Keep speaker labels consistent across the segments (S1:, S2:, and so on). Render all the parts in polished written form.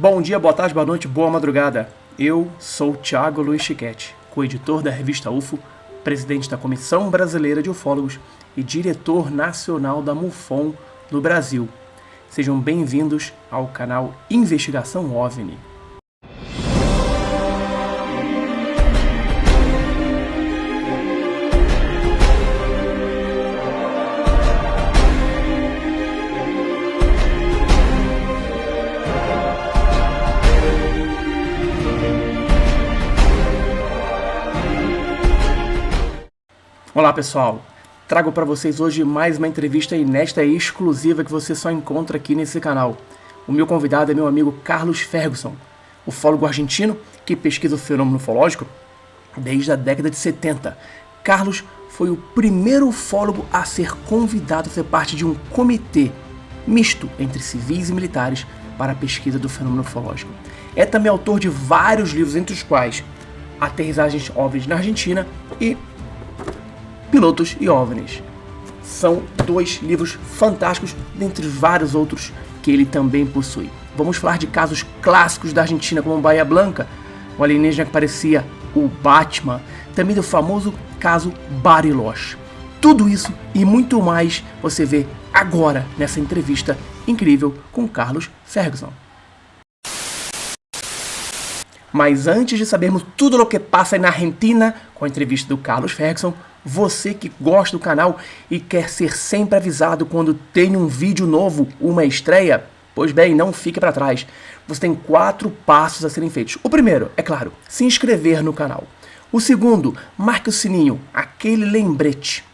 S1: Bom dia, boa tarde, boa noite, boa madrugada. Eu sou Thiago Luiz Chiquete, co-editor da revista UFO, presidente da Comissão Brasileira de Ufólogos e diretor nacional da MUFON no Brasil. Sejam bem-vindos ao canal Investigação OVNI. Olá pessoal, trago para vocês hoje mais uma entrevista inédita e exclusiva que você só encontra aqui nesse canal. O meu convidado é meu amigo Carlos Ferguson, ufólogo argentino que pesquisa o fenômeno ufológico desde a década de 70. Carlos foi o primeiro ufólogo a ser convidado a ser parte de um comitê misto entre civis e militares para a pesquisa do fenômeno ufológico. É também autor de vários livros, entre os quais Aterrissagens OVNIs na Argentina e Pilotos e OVNIs. São dois livros fantásticos, dentre vários outros que ele também possui. Vamos falar de casos clássicos da Argentina, como Bahia Blanca, o alienígena que parecia o Batman, também do famoso caso Bariloche. Tudo isso e muito mais você vê agora nessa entrevista incrível com Carlos Ferguson. Mas antes de sabermos tudo o que passa na Argentina com a entrevista do Carlos Ferguson, você que gosta do canal e quer ser sempre avisado quando tem um vídeo novo, uma estreia, pois bem, não fique para trás. Você tem 4 passos a serem feitos. O primeiro, é claro, se inscrever no canal. O segundo, marque o sininho, aquele lembrete.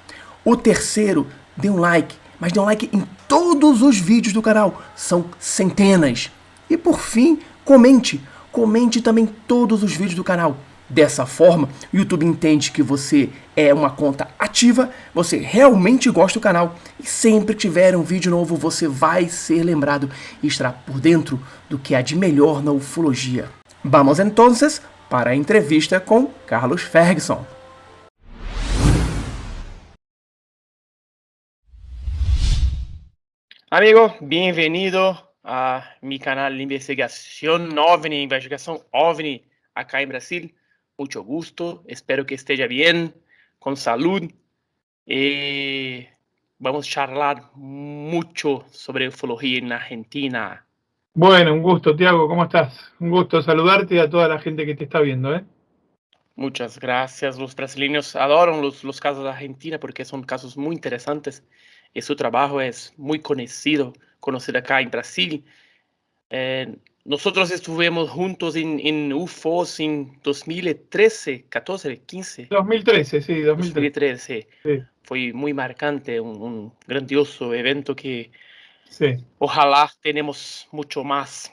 S1: O terceiro, dê um like, mas dê um like em todos os vídeos do canal, são centenas. E por fim, comente também todos os vídeos do canal. Dessa forma, o YouTube entende que você é uma conta ativa, você realmente gosta do canal e sempre que tiver um vídeo novo você vai ser lembrado e estará por dentro do que há de melhor na ufologia. Vamos entonces para a entrevista com Carlos Ferguson. Amigo, bem-vindo a mi canal de Investigación OVNI, Investigación OVNI, acá en Brasil. Mucho gusto, espero que esté bien, con salud. Vamos a charlar mucho sobre ufología en Argentina.
S2: Bueno, un gusto, Tiago, ¿cómo estás? Un gusto saludarte y a toda la gente que te está viendo, ¿eh?
S1: Muchas gracias. Los brasileños adoran los casos de Argentina porque son casos muy interesantes y su trabajo es muy conocido acá en Brasil. Nosotros estuvimos juntos en UFOs en 2013, 14, 15.
S2: 2013, sí,
S1: 2013.
S2: Sí.
S1: Fue muy marcante, un grandioso evento que
S2: sí.
S1: Ojalá tenemos mucho más.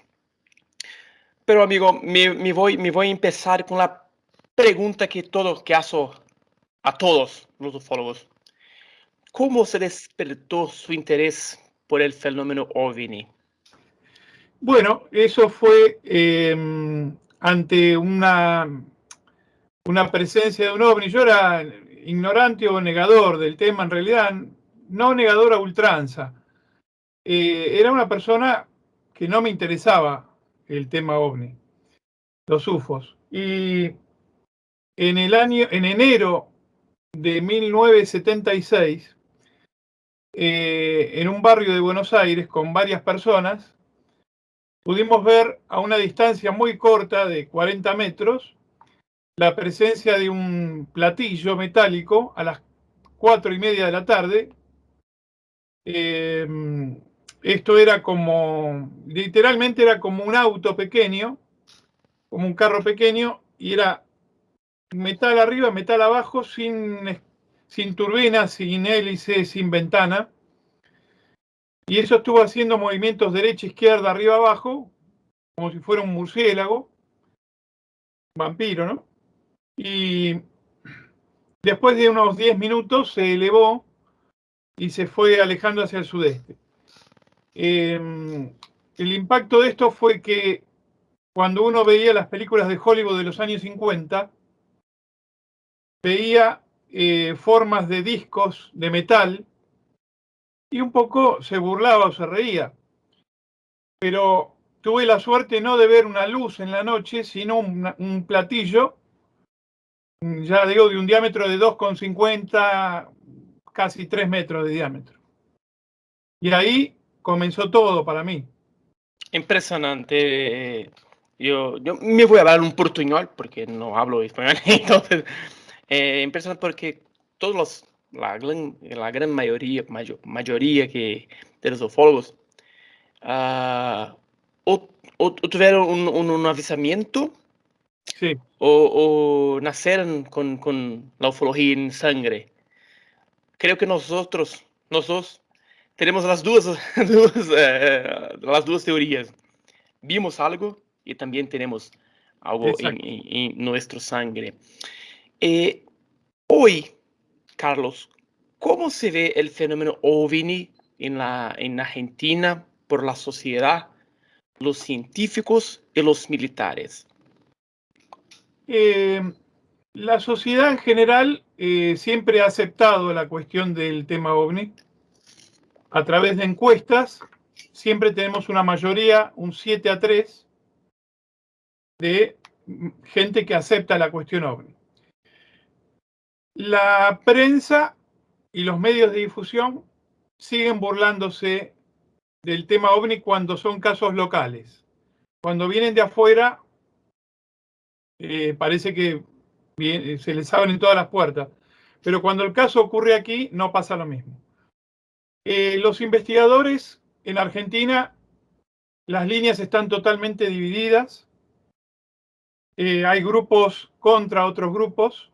S1: Pero amigo, me voy a empezar con la pregunta que hago a todos los ufólogos. ¿Cómo se despertó su interés por el fenómeno OVNI?
S2: Bueno, eso fue ante una presencia de un ovni. Yo era ignorante o negador del tema, en realidad, no negador a ultranza. Era una persona que no me interesaba el tema ovni, los UFOs. Y en enero de 1976, en un barrio de Buenos Aires con varias personas, pudimos ver a una distancia muy corta de 40 metros la presencia de un platillo metálico a las 4:30 de la tarde. Esto era literalmente era como un auto pequeño, como un carro pequeño, y era metal arriba, metal abajo, sin turbina, sin hélice, sin ventana. Y eso estuvo haciendo movimientos derecha, izquierda, arriba, abajo, como si fuera un murciélago, vampiro, ¿no? Y después de unos 10 minutos se elevó y se fue alejando hacia el sudeste. El impacto de esto fue que cuando uno veía las películas de Hollywood de los años 50, veía formas de discos de metal y un poco se burlaba o se reía. Pero tuve la suerte no de ver una luz en la noche, sino un platillo, ya digo, de un diámetro de 2,50, casi 3 metros de diámetro. Y ahí comenzó todo para mí.
S3: Impresionante. Yo me voy a hablar un portuñol porque no hablo español. Entonces, impresionante porque la gran mayoría de los ufólogos o tuvieron un avisamiento
S2: Sí.
S3: o nacieron con la ufología en sangre. Creo que nosotros tenemos las las dos teorías. Vimos algo y también tenemos algo en nuestra sangre. Hoy, Carlos, ¿cómo se ve el fenómeno OVNI en Argentina por la sociedad, los científicos y los militares?
S2: La sociedad en general siempre ha aceptado la cuestión del tema OVNI. A través de encuestas, siempre tenemos una mayoría, un 7-3, de gente que acepta la cuestión OVNI. La prensa y los medios de difusión siguen burlándose del tema OVNI cuando son casos locales. Cuando vienen de afuera, parece que se les abren todas las puertas. Pero cuando el caso ocurre aquí, no pasa lo mismo. Los investigadores en Argentina, las líneas están totalmente divididas. Hay grupos contra otros grupos.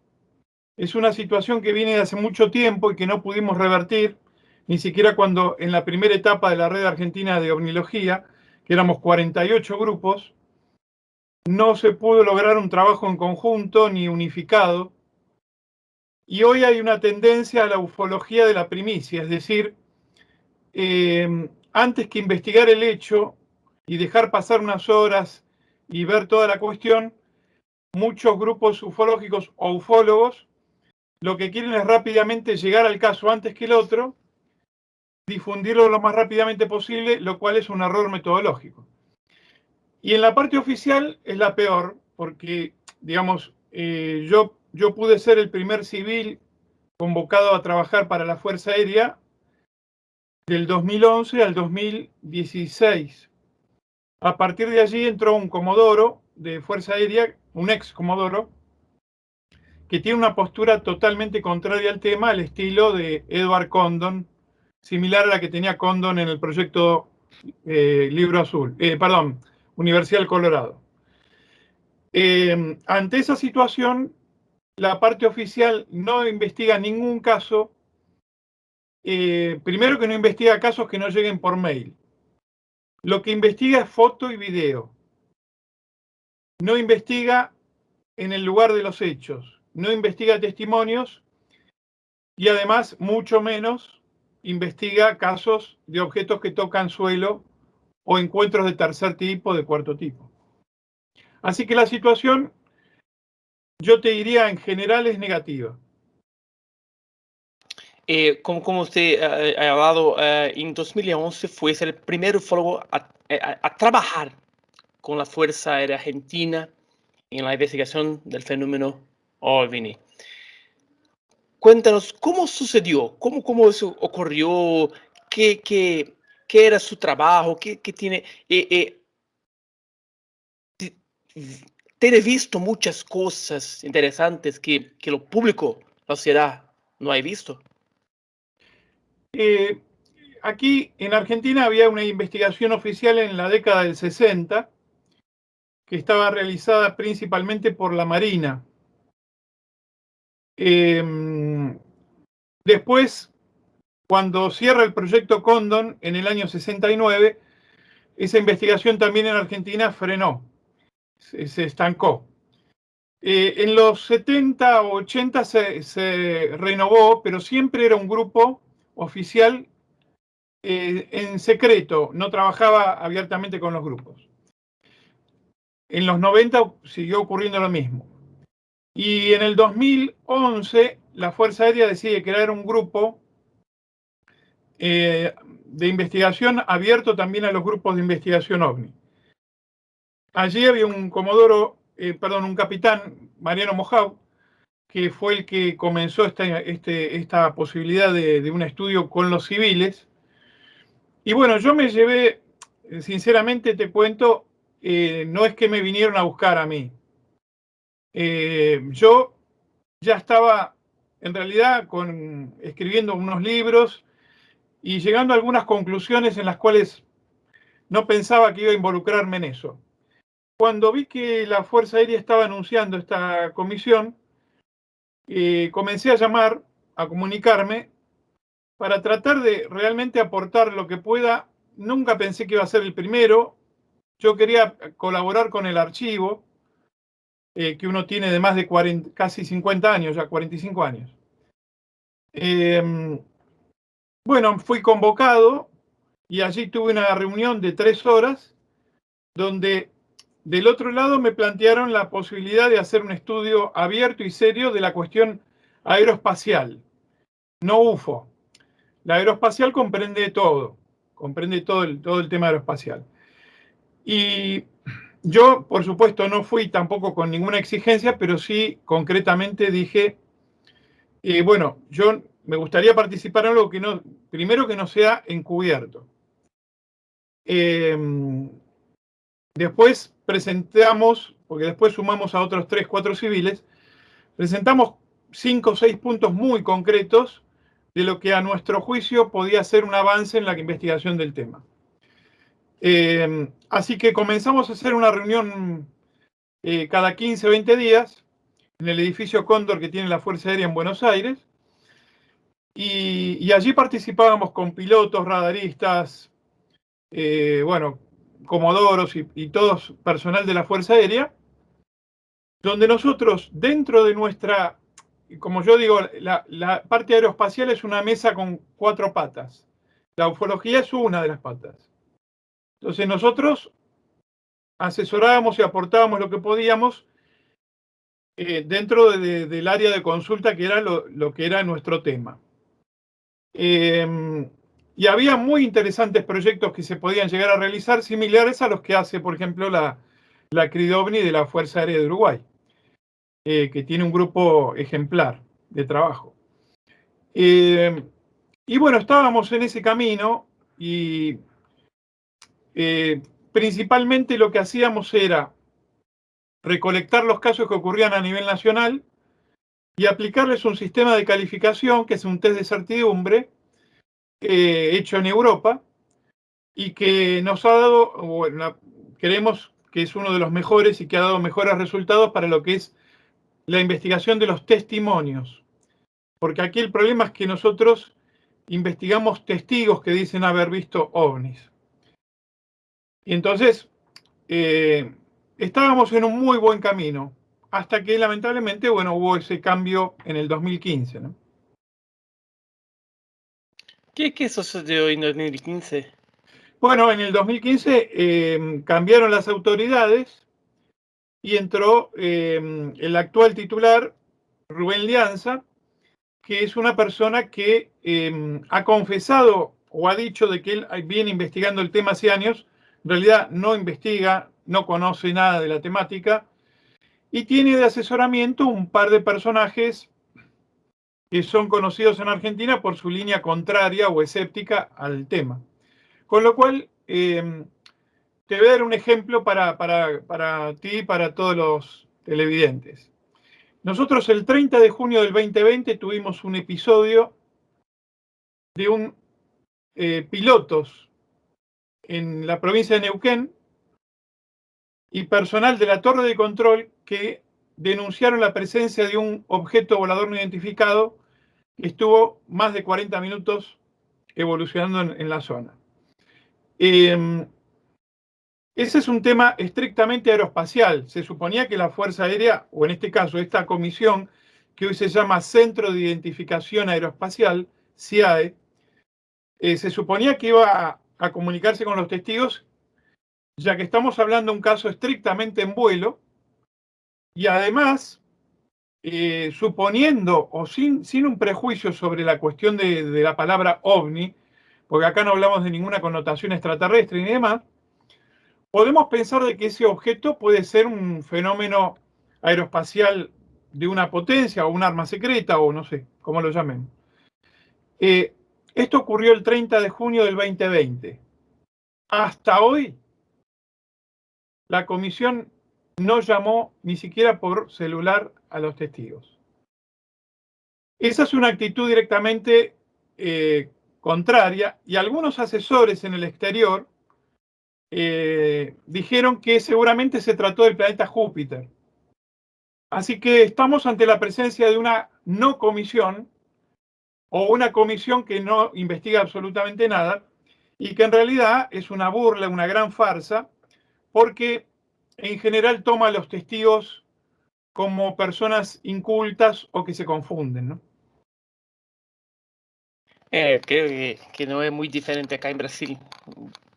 S2: Es una situación que viene de hace mucho tiempo y que no pudimos revertir, ni siquiera cuando en la primera etapa de la Red Argentina de Ovnilogía, que éramos 48 grupos, no se pudo lograr un trabajo en conjunto ni unificado. Y hoy hay una tendencia a la ufología de la primicia, es decir, antes que investigar el hecho y dejar pasar unas horas y ver toda la cuestión, muchos grupos ufológicos o ufólogos lo que quieren es rápidamente llegar al caso antes que el otro, difundirlo lo más rápidamente posible, lo cual es un error metodológico. Y en la parte oficial es la peor, porque, digamos, yo pude ser el primer civil convocado a trabajar para la Fuerza Aérea del 2011 al 2016. A partir de allí entró un comodoro de Fuerza Aérea, un ex comodoro, que tiene una postura totalmente contraria al tema, al estilo de Edward Condon, similar a la que tenía Condon en el proyecto Libro Azul, Universidad del Colorado. Ante esa situación, la parte oficial no investiga ningún caso. Primero que no investiga casos que no lleguen por mail. Lo que investiga es foto y video. No investiga en el lugar de los hechos. No investiga testimonios y además, mucho menos, investiga casos de objetos que tocan suelo o encuentros de tercer tipo, de cuarto tipo. Así que la situación, yo te diría, en general es negativa.
S3: Como usted ha hablado, en 2011 fue el primer ufólogo a trabajar con la Fuerza Aérea Argentina en la investigación del fenómeno OVNI. Cuéntanos, ¿cómo sucedió? ¿Cómo eso ocurrió? ¿Qué era su trabajo? ¿Qué tiene? Tiene visto muchas cosas interesantes que lo público, la sociedad, no ha visto.
S2: Aquí en Argentina había una investigación oficial en la década del 60 que estaba realizada principalmente por la Marina. Después, cuando cierra el proyecto Condon en el año 69, esa investigación también en Argentina frenó, se estancó. En los 70 o 80 se renovó, pero siempre era un grupo oficial en secreto, no trabajaba abiertamente con los grupos. En los 90 siguió ocurriendo lo mismo. Y en el 2011 la Fuerza Aérea decide crear un grupo de investigación abierto también a los grupos de investigación OVNI. allí había un un capitán, Mariano Mojau, que fue el que comenzó esta posibilidad de un estudio con los civiles. Y bueno, yo me llevé, sinceramente te cuento, no es que me vinieron a buscar a mí. Yo ya estaba, en realidad, escribiendo unos libros y llegando a algunas conclusiones en las cuales no pensaba que iba a involucrarme en eso. Cuando vi que la Fuerza Aérea estaba anunciando esta comisión, comencé a llamar, a comunicarme, para tratar de realmente aportar lo que pueda. Nunca pensé que iba a ser el primero. Yo quería colaborar con el archivo, que uno tiene de más de casi 50 años, ya 45 años. Bueno, fui convocado y allí tuve una reunión de 3 horas, donde del otro lado me plantearon la posibilidad de hacer un estudio abierto y serio de la cuestión aeroespacial, no UFO. La aeroespacial comprende todo el tema aeroespacial. Y yo, por supuesto, no fui tampoco con ninguna exigencia, pero sí concretamente dije, bueno, yo me gustaría participar en algo primero que no sea encubierto. Después presentamos, porque después sumamos a otros 3, 4 civiles, presentamos 5 o 6 puntos muy concretos de lo que a nuestro juicio podía ser un avance en la investigación del tema. Así que comenzamos a hacer una reunión cada 15 o 20 días en el edificio Cóndor que tiene la Fuerza Aérea en Buenos Aires, y allí participábamos con pilotos, radaristas, bueno, comodoros y todos personal de la Fuerza Aérea, donde nosotros, dentro de nuestra, como yo digo, la parte aeroespacial es una mesa con 4 patas. La ufología es una de las patas. Entonces nosotros asesorábamos y aportábamos lo que podíamos dentro del área de consulta, que era lo que era nuestro tema. Y había muy interesantes proyectos que se podían llegar a realizar, similares a los que hace, por ejemplo, la CRIDOVNI de la Fuerza Aérea de Uruguay, que tiene un grupo ejemplar de trabajo. Y bueno, estábamos en ese camino y principalmente lo que hacíamos era recolectar los casos que ocurrían a nivel nacional y aplicarles un sistema de calificación, que es un test de certidumbre, hecho en Europa, y que nos ha dado, bueno, creemos que es uno de los mejores y que ha dado mejores resultados para lo que es la investigación de los testimonios. Porque aquí el problema es que nosotros investigamos testigos que dicen haber visto ovnis. Y entonces, estábamos en un muy buen camino, hasta que lamentablemente, bueno, hubo ese cambio en el 2015, ¿no?
S3: ¿Qué sucedió en 2015?
S2: Bueno, en el 2015 cambiaron las autoridades y entró el actual titular, Rubén Lianza, que es una persona que ha confesado o ha dicho de que él viene investigando el tema hace años. En realidad no investiga, no conoce nada de la temática, y tiene de asesoramiento un par de personajes que son conocidos en Argentina por su línea contraria o escéptica al tema. Con lo cual, te voy a dar un ejemplo para ti y para todos los televidentes. Nosotros el 30 de junio del 2020 tuvimos un episodio de pilotos en la provincia de Neuquén y personal de la torre de control que denunciaron la presencia de un objeto volador no identificado que estuvo más de 40 minutos evolucionando en la zona. Ese es un tema estrictamente aeroespacial. Se suponía que la Fuerza Aérea, o en este caso esta comisión, que hoy se llama Centro de Identificación Aeroespacial, CIAE, se suponía que iba a comunicarse con los testigos, ya que estamos hablando de un caso estrictamente en vuelo, y además, suponiendo o sin un prejuicio sobre la cuestión de la palabra ovni, porque acá no hablamos de ninguna connotación extraterrestre ni demás, podemos pensar de que ese objeto puede ser un fenómeno aeroespacial de una potencia o un arma secreta o no sé, cómo lo llamen. Esto ocurrió el 30 de junio del 2020. Hasta hoy, la comisión no llamó ni siquiera por celular a los testigos. Esa es una actitud directamente contraria, y algunos asesores en el exterior dijeron que seguramente se trató del planeta Júpiter. Así que estamos ante la presencia de una no comisión, o una comisión que no investiga absolutamente nada, y que en realidad es una burla, una gran farsa, porque en general toma a los testigos como personas incultas o que se confunden, ¿no?
S3: Creo que no es muy diferente acá en Brasil.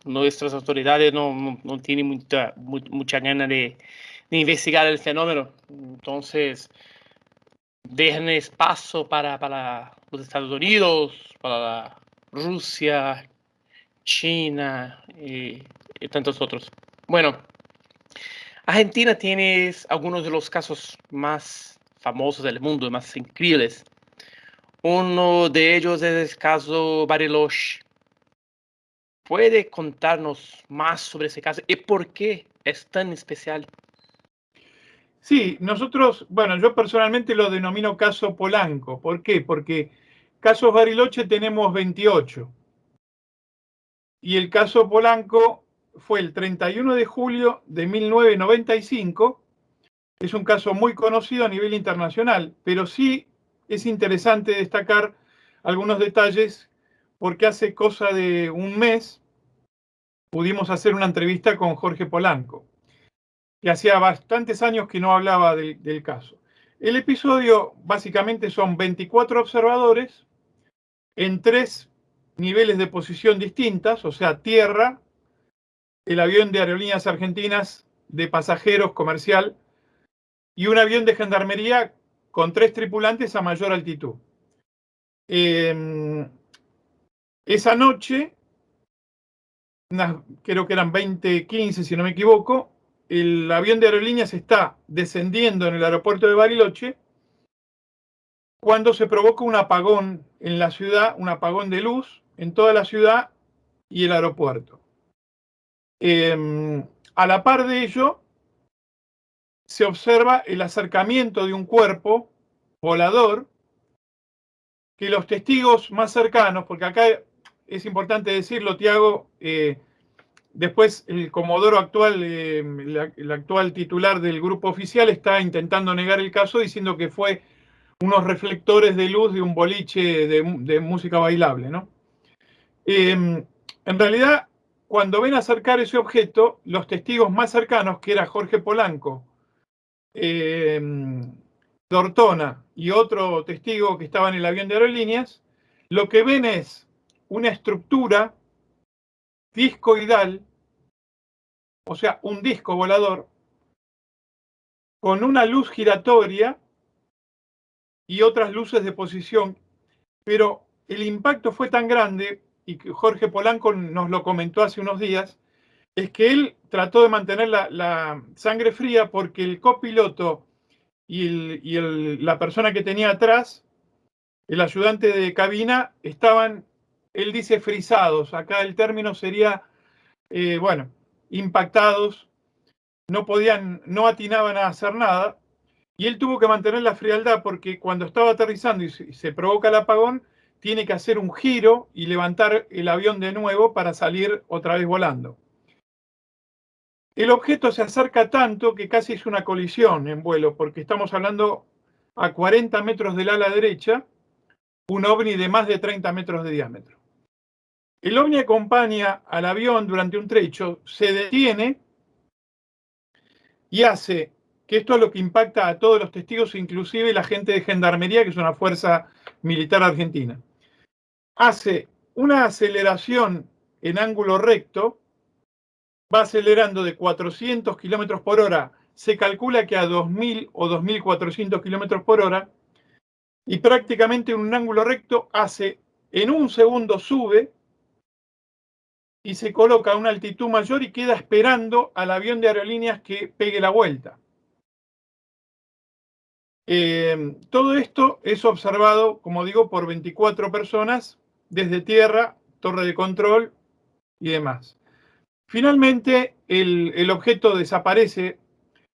S3: Nuestras autoridades no tienen mucha gana de investigar el fenómeno. Entonces, dejan espacio para los Estados Unidos, para Rusia, China y tantos otros. Bueno, Argentina tiene algunos de los casos más famosos del mundo, más increíbles. Uno de ellos es el caso Bariloche. ¿Puede contarnos más sobre ese caso y por qué es tan especial?
S2: Sí, nosotros, bueno, yo personalmente lo denomino caso Polanco. ¿Por qué? Porque casos Bariloche tenemos 28. Y el caso Polanco fue el 31 de julio de 1995. Es un caso muy conocido a nivel internacional, pero sí es interesante destacar algunos detalles, porque hace cosa de un mes pudimos hacer una entrevista con Jorge Polanco, que hacía bastantes años que no hablaba del caso. El episodio básicamente son 24 observadores en 3 niveles de posición distintas, o sea, tierra, el avión de Aerolíneas Argentinas de pasajeros comercial y un avión de gendarmería con 3 tripulantes a mayor altitud. Esa noche, creo que eran 20:15 si no me equivoco, el avión de Aerolíneas está descendiendo en el aeropuerto de Bariloche cuando se provoca un apagón en la ciudad, un apagón de luz en toda la ciudad y el aeropuerto. A la par de ello, se observa el acercamiento de un cuerpo volador que los testigos más cercanos, porque acá es importante decirlo, Tiago, después el comodoro actual, el actual titular del grupo oficial está intentando negar el caso diciendo que fue unos reflectores de luz de un boliche de música bailable, ¿no? En realidad, cuando ven acercar ese objeto, los testigos más cercanos, que era Jorge Polanco, Dortona y otro testigo que estaba en el avión de Aerolíneas, lo que ven es una estructura discoidal, o sea, un disco volador, con una luz giratoria y otras luces de posición, pero el impacto fue tan grande, y que Jorge Polanco nos lo comentó hace unos días, es que él trató de mantener la sangre fría porque el copiloto y la persona que tenía atrás, el ayudante de cabina, estaban, él dice, frisados. Acá el término sería, bueno, impactados, no atinaban a hacer nada, y él tuvo que mantener la frialdad porque cuando estaba aterrizando y se provoca el apagón, tiene que hacer un giro y levantar el avión de nuevo para salir otra vez volando. El objeto se acerca tanto que casi es una colisión en vuelo, porque estamos hablando a 40 metros del ala derecha, un ovni de más de 30 metros de diámetro. El ovni acompaña al avión durante un trecho, se detiene y hace, que esto es lo que impacta a todos los testigos, inclusive la gente de Gendarmería, que es una fuerza militar argentina. Hace una aceleración en ángulo recto, va acelerando de 400 kilómetros por hora, se calcula que a 2000 o 2400 kilómetros por hora, y prácticamente en un ángulo recto hace, en un segundo sube, y se coloca a una altitud mayor y queda esperando al avión de aerolíneas que pegue la vuelta. Todo esto es observado, como digo, por 24 personas desde tierra, torre de control y demás. Finalmente, el objeto desaparece,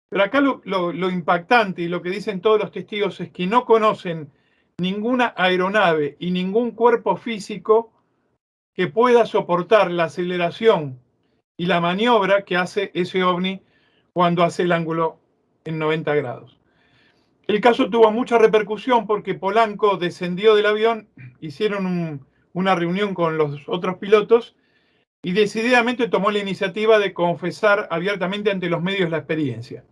S2: pero acá lo impactante y lo que dicen todos los testigos es que no conocen ninguna aeronave y ningún cuerpo físico que pueda soportar la aceleración y la maniobra que hace ese ovni cuando hace el ángulo en 90 grados. El caso tuvo mucha repercusión porque Polanco descendió del avión, hicieron una reunión con los otros pilotos y decididamente tomó la iniciativa de confesar abiertamente ante los medios la experiencia.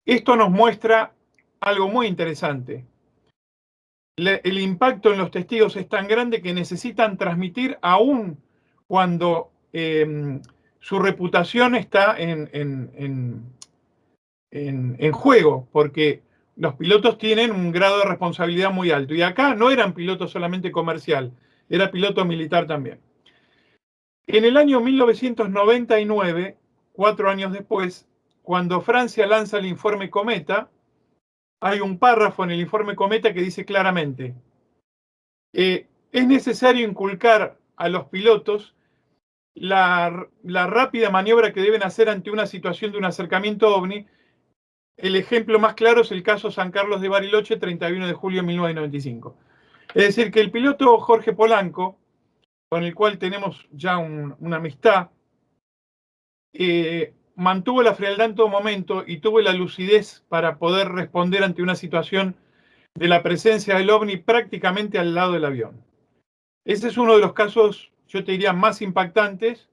S2: Esto nos muestra algo muy interesante. El impacto en los testigos es tan grande que necesitan transmitir aún cuando su reputación está en juego, porque los pilotos tienen un grado de responsabilidad muy alto. Y acá no eran pilotos solamente comercial, era piloto militar también. En el año 1999, 4 años después, cuando Francia lanza el informe Cometa, hay un párrafo en el informe Cometa que dice claramente, es necesario inculcar a los pilotos la rápida maniobra que deben hacer ante una situación de un acercamiento ovni. El ejemplo más claro es el caso San Carlos de Bariloche, 31 de julio de 1995. Es decir, que el piloto Jorge Polanco, con el cual tenemos ya una amistad, mantuvo la frialdad en todo momento y tuvo la lucidez para poder responder ante una situación de la presencia del ovni prácticamente al lado del avión. Ese es uno de los casos, yo te diría, más impactantes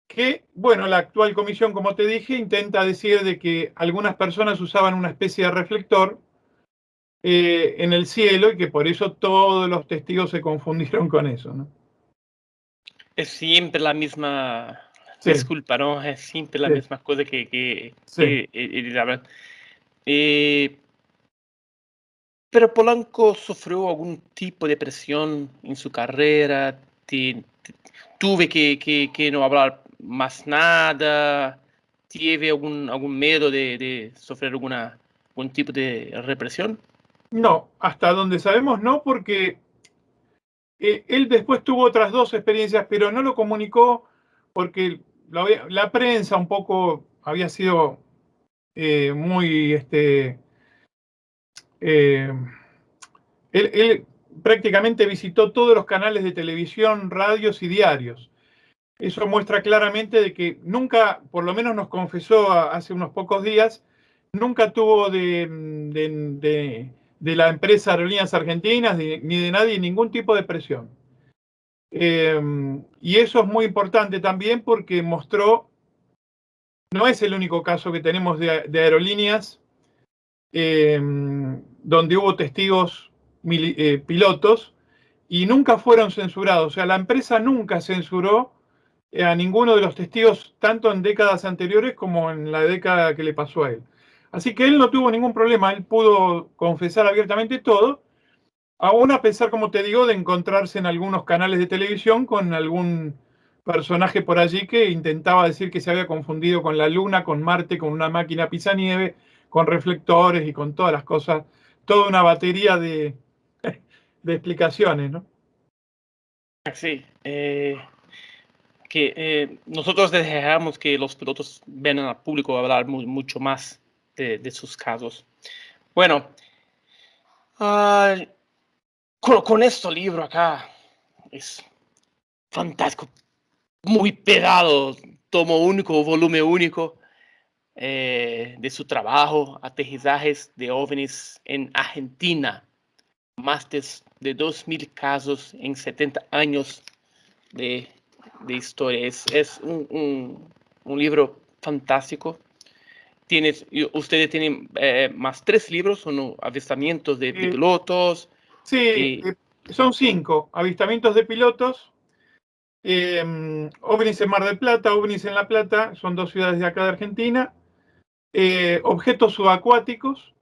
S2: que, bueno, la actual comisión, como te dije, intenta decir de que algunas personas usaban una especie de reflector en el cielo y que por eso todos los testigos se confundieron con eso, ¿no?
S3: Es siempre la misma,
S2: Sí,
S3: disculpa, ¿no? Es siempre la
S2: sí,
S3: misma cosa que
S2: sí.
S3: hablan. Pero Polanco sufrió algún tipo de presión en su carrera, tuve que no hablar más nada, tiene algún miedo de sufrir algún tipo de represión.
S2: No, hasta donde sabemos no, porque él después tuvo otras 2 experiencias, pero no lo comunicó porque la prensa un poco había sido muy, eh, él prácticamente visitó todos los canales de televisión, radios y diarios. Eso muestra claramente de que nunca, por lo menos nos confesó hace unos pocos días, nunca tuvo de la empresa Aerolíneas Argentinas ni de nadie ningún tipo de presión. Y eso es muy importante también porque mostró, no es el único caso que tenemos de aerolíneas donde hubo testigos pilotos y nunca fueron censurados. O sea, la empresa nunca censuró a ninguno de los testigos, tanto en décadas anteriores como en la década que le pasó a él. Así que él no tuvo ningún problema, él pudo confesar abiertamente todo, aún a pesar, como te digo, de encontrarse en algunos canales de televisión con algún personaje por allí que intentaba decir que se había confundido con la Luna, con Marte, con una máquina pisanieve, con reflectores y con todas las cosas, toda una batería de explicaciones, ¿no?
S3: Sí, que nosotros dejamos que los pilotos vengan al público a hablar mucho más de sus casos. Bueno, con este libro acá es fantástico, muy pesado, tomo único, volumen único de su trabajo, aterrizajes de ovnis en Argentina, más de 2000 casos en 70 años de historia. Es un libro fantástico. Ustedes tienen más 3 libros, son avistamientos de
S2: Eh,
S3: pilotos.
S2: sí, son 5 avistamientos de pilotos, ovnis en Mar del Plata, ovnis en La Plata, son 2 ciudades de acá de Argentina, objetos subacuáticos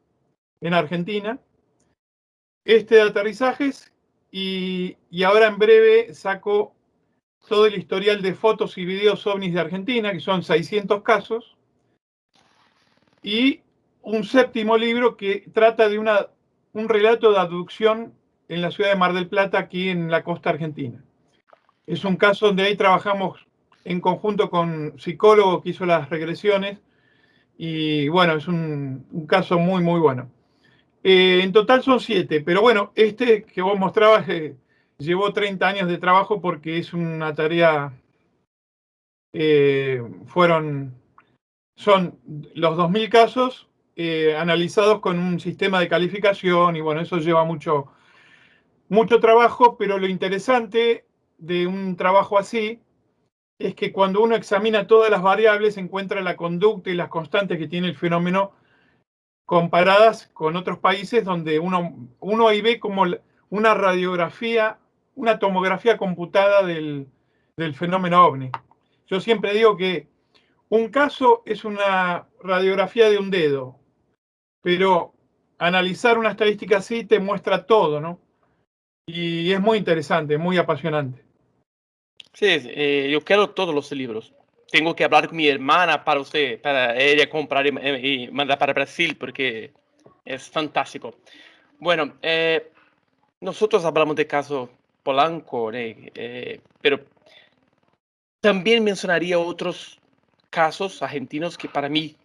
S2: en Argentina, de aterrizajes y ahora en breve saco todo el historial de fotos y videos ovnis de Argentina, que son 600 casos, y un séptimo libro que trata de un relato de abducción en la ciudad de Mar del Plata, aquí en la costa argentina. Es un caso donde ahí trabajamos en conjunto con psicólogo que hizo las regresiones, y bueno, es un caso muy, muy bueno. En total son 7, pero bueno, este que vos mostrabas llevó 30 años de trabajo porque es una tarea, son los 2000 casos analizados con un sistema de calificación y bueno, eso lleva mucho, mucho trabajo, pero lo interesante de un trabajo así es que cuando uno examina todas las variables encuentra la conducta y las constantes que tiene el fenómeno comparadas con otros países donde uno ahí ve como una radiografía, una tomografía computada del fenómeno ovni. Yo siempre digo que un caso es una radiografía de un dedo, pero analizar una estadística así te muestra todo, ¿no? Y es muy interesante, muy apasionante.
S3: Sí, yo quiero todos los libros. Tengo que hablar con mi hermana para ella comprar y mandar para Brasil porque es fantástico. Bueno, nosotros hablamos de caso Polanco, pero también mencionaría otros casos argentinos que para mí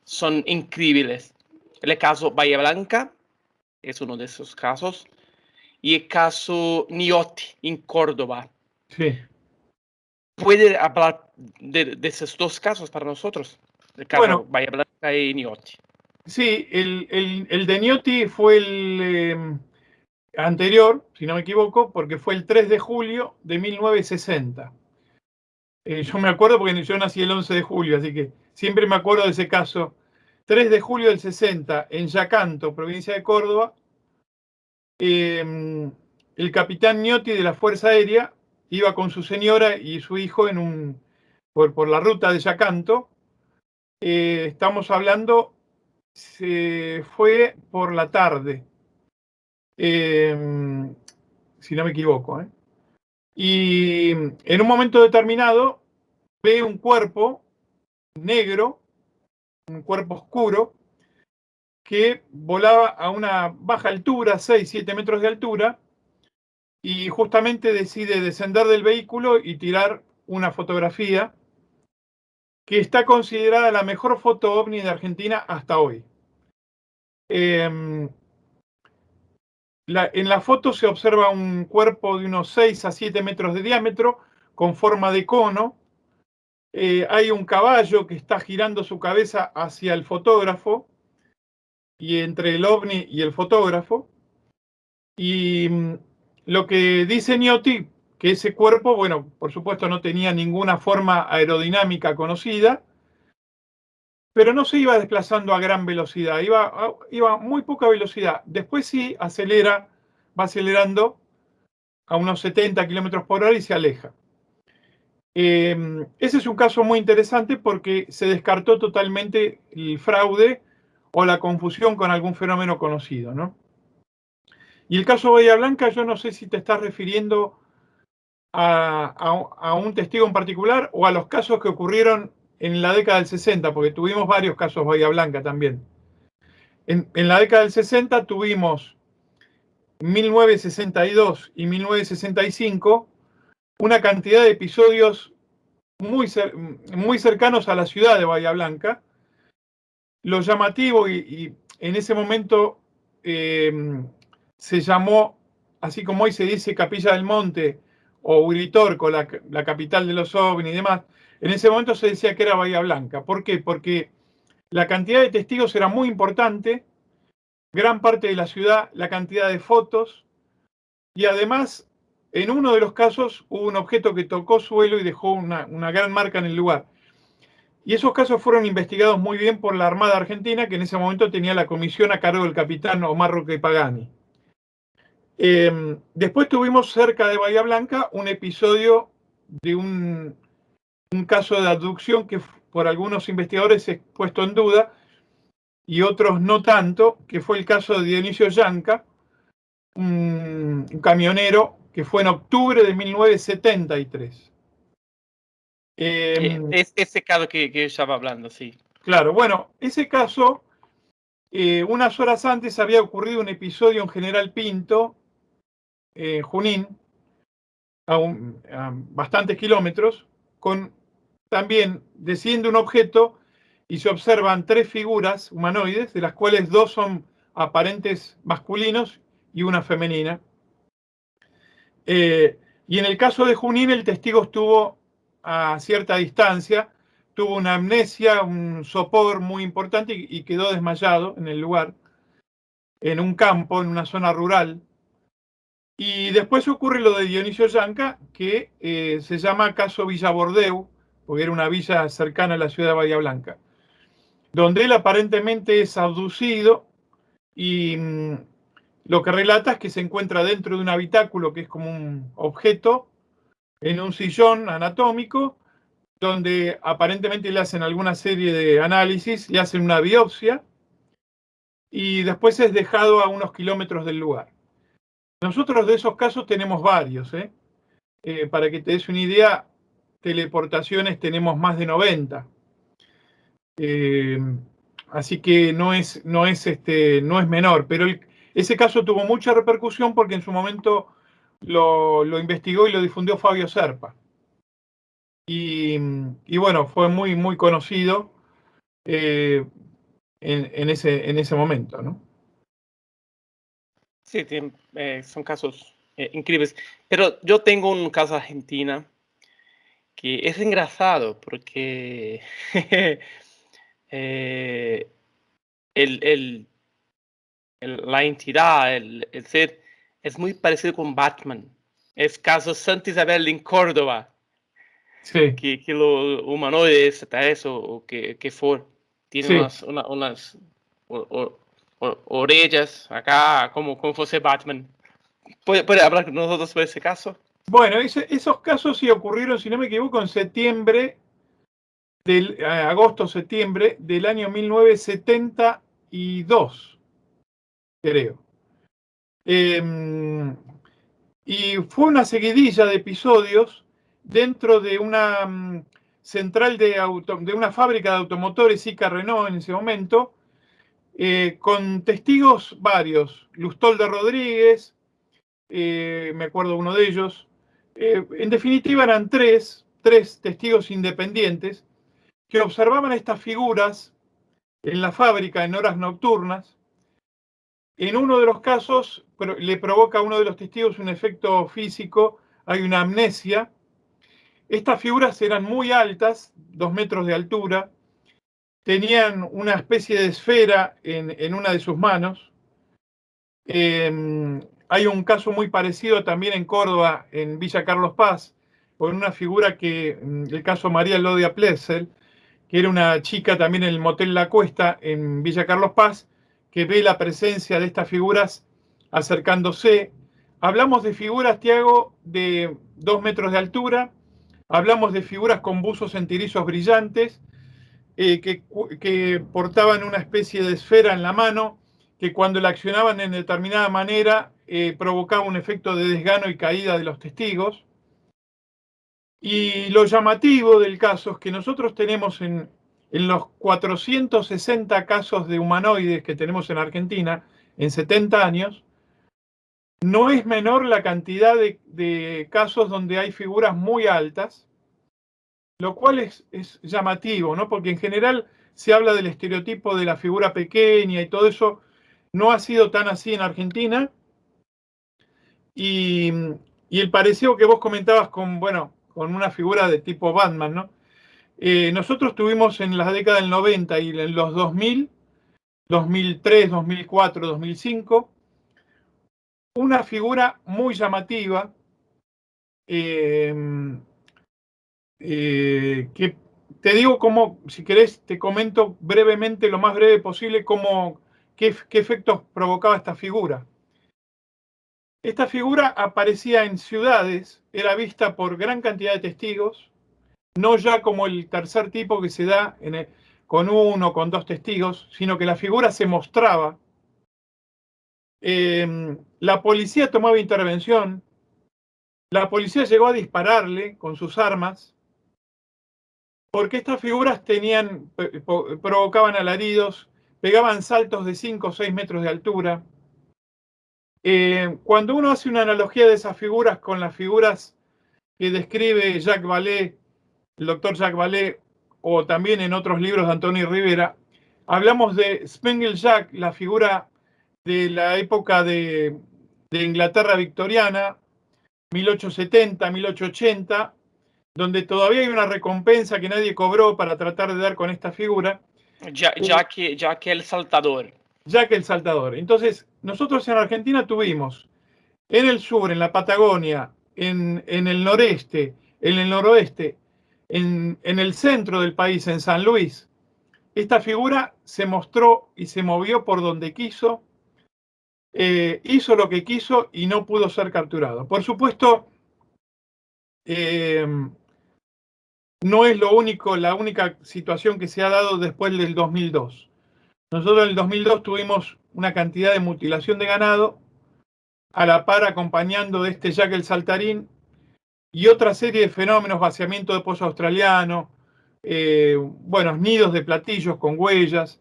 S3: son increíbles. El caso Bahía Blanca es uno de esos casos y el caso Niotti en Córdoba.
S2: Sí.
S3: ¿Puede hablar de esos dos casos para nosotros? El caso
S2: Bueno,
S3: Bahía Blanca y Niotti.
S2: sí, el de Niotti fue el anterior, si no me equivoco, porque fue el 3 de julio de 1960. Yo me acuerdo porque yo nací el 11 de julio, así que siempre me acuerdo de ese caso. 3 de julio del 60, en Yacanto, provincia de Córdoba, el capitán Niotti de la Fuerza Aérea iba con su señora y su hijo por la ruta de Yacanto. Estamos hablando, se fue por la tarde, si no me equivoco. Y en un momento determinado ve un cuerpo negro, un cuerpo oscuro, que volaba a una baja altura, 6-7 metros de altura, y justamente decide descender del vehículo y tirar una fotografía que está considerada la mejor foto ovni de Argentina hasta hoy. En la foto se observa un cuerpo de unos 6-7 metros de diámetro, con forma de cono. Hay un caballo que está girando su cabeza hacia el fotógrafo, y entre el ovni y el fotógrafo. Y lo que dice Niotti, que ese cuerpo, bueno, por supuesto no tenía ninguna forma aerodinámica conocida, pero no se iba desplazando a gran velocidad, iba a muy poca velocidad. Después sí acelera, va acelerando a unos 70 kilómetros por hora y se aleja. Ese es un caso muy interesante porque se descartó totalmente el fraude o la confusión con algún fenómeno conocido, ¿no? Y el caso Bahía Blanca, yo no sé si te estás refiriendo a un testigo en particular o a los casos que ocurrieron en la década del 60, porque tuvimos varios casos Bahía Blanca también. En la década del 60 tuvimos 1962 y 1965 una cantidad de episodios muy cercanos a la ciudad de Bahía Blanca. Lo llamativo, y en ese momento se llamó, así como hoy se dice Capilla del Monte o Uritorco, la capital de los ovnis y demás, en ese momento se decía que era Bahía Blanca. ¿Por qué? Porque la cantidad de testigos era muy importante, gran parte de la ciudad, la cantidad de fotos, y además, en uno de los casos hubo un objeto que tocó suelo y dejó una gran marca en el lugar. Y esos casos fueron investigados muy bien por la Armada Argentina, que en ese momento tenía la comisión a cargo del capitán Omar Roque Pagani. Después tuvimos cerca de Bahía Blanca un episodio de un caso de abducción que por algunos investigadores es puesto en duda y otros no tanto, que fue el caso de Dionisio Yanca, un camionero que fue en octubre de 1973.
S3: Es ese caso que yo estaba hablando, sí.
S2: Claro, bueno, ese caso, unas horas antes había ocurrido un episodio en General Pinto, Junín, a bastantes kilómetros, con también desciende un objeto y se observan 3 figuras humanoides, de las cuales 2 son aparentes masculinos y una femenina. Y en el caso de Junín, el testigo estuvo a cierta distancia, tuvo una amnesia, un sopor muy importante y quedó desmayado en el lugar, en un campo, en una zona rural. Y después ocurre lo de Dionisio Yanca, que se llama caso Villa Bordeu, porque era una villa cercana a la ciudad de Bahía Blanca, donde él aparentemente es abducido y lo que relata es que se encuentra dentro de un habitáculo que es como un objeto en un sillón anatómico, donde aparentemente le hacen alguna serie de análisis, le hacen una biopsia y después es dejado a unos kilómetros del lugar. Nosotros de esos casos tenemos varios, para que te des una idea, teleportaciones tenemos más de 90. Así que no es menor, pero ese caso tuvo mucha repercusión porque en su momento lo investigó y lo difundió Fabio Serpa. Y bueno, fue muy, muy conocido en ese momento, ¿no?
S3: Sí, son casos increíbles. Pero yo tengo un caso argentina que es engraçado porque eh, el, la entidad, el ser, es muy parecido con Batman. Es caso Santa Isabel en Córdoba,
S2: Sí,
S3: que lo humanoides, eso, o que for, tiene
S2: sí.
S3: unas orellas acá, como fuese Batman. ¿Puede hablar con nosotros sobre ese caso?
S2: Bueno, esos casos sí ocurrieron, si no me equivoco, en septiembre, agosto-septiembre del año 1972, creo. Y fue una seguidilla de episodios dentro de una central de una fábrica de automotores Ica Renault en ese momento, con testigos varios, Lustoldo Rodríguez, me acuerdo uno de ellos. En definitiva eran tres testigos independientes que observaban estas figuras en la fábrica en horas nocturnas. En uno de los casos le provoca a uno de los testigos un efecto físico, hay una amnesia. Estas figuras eran muy altas, 2 metros de altura, tenían una especie de esfera en una de sus manos. Hay un caso muy parecido también en Córdoba, en Villa Carlos Paz, con una figura el caso María Lodia Plessel, que era una chica también en el Motel La Cuesta, en Villa Carlos Paz, que ve la presencia de estas figuras acercándose. Hablamos de figuras, Tiago, de 2 metros de altura, hablamos de figuras con buzos enterizos brillantes, que portaban una especie de esfera en la mano, que cuando la accionaban en determinada manera provocaba un efecto de desgano y caída de los testigos. Y lo llamativo del caso es que nosotros tenemos en los 460 casos de humanoides que tenemos en Argentina en 70 años, no es menor la cantidad de casos donde hay figuras muy altas, lo cual es llamativo, ¿no? Porque en general se habla del estereotipo de la figura pequeña y todo eso, no ha sido tan así en Argentina. Y, y el parecido que vos comentabas con una figura de tipo Batman, ¿no? Nosotros tuvimos en las décadas del 90 y en los 2000, 2003, 2004, 2005, una figura muy llamativa eh, que te digo cómo, si querés, te comento brevemente, lo más breve posible, qué efectos provocaba esta figura. Esta figura aparecía en ciudades, era vista por gran cantidad de testigos, no ya como el tercer tipo que se da con uno o con 2 testigos, sino que la figura se mostraba. La policía tomaba intervención, La policía llegó a dispararle con sus armas porque estas figuras provocaban alaridos, pegaban saltos de 5 o 6 metros de altura. Cuando uno hace una analogía de esas figuras con las figuras que describe Jacques Vallée, el doctor Jacques Vallée, o también en otros libros de Antonio Rivera, hablamos de Spengle Jack, la figura de la época de Inglaterra victoriana, 1870, 1880, donde todavía hay una recompensa que nadie cobró para tratar de dar con esta figura.
S3: Jack el Saltador.
S2: Jack el Saltador. Entonces, nosotros en Argentina tuvimos en el sur, en la Patagonia, en el noreste, en el noroeste, en el centro del país, en San Luis, esta figura se mostró y se movió por donde quiso, hizo lo que quiso y no pudo ser capturado. Por supuesto, no es la única situación que se ha dado después del 2002. Nosotros en el 2002 tuvimos una cantidad de mutilación de ganado, a la par acompañando de este Jack el Saltarín, y otra serie de fenómenos, vaciamiento de pozo australiano, nidos de platillos con huellas.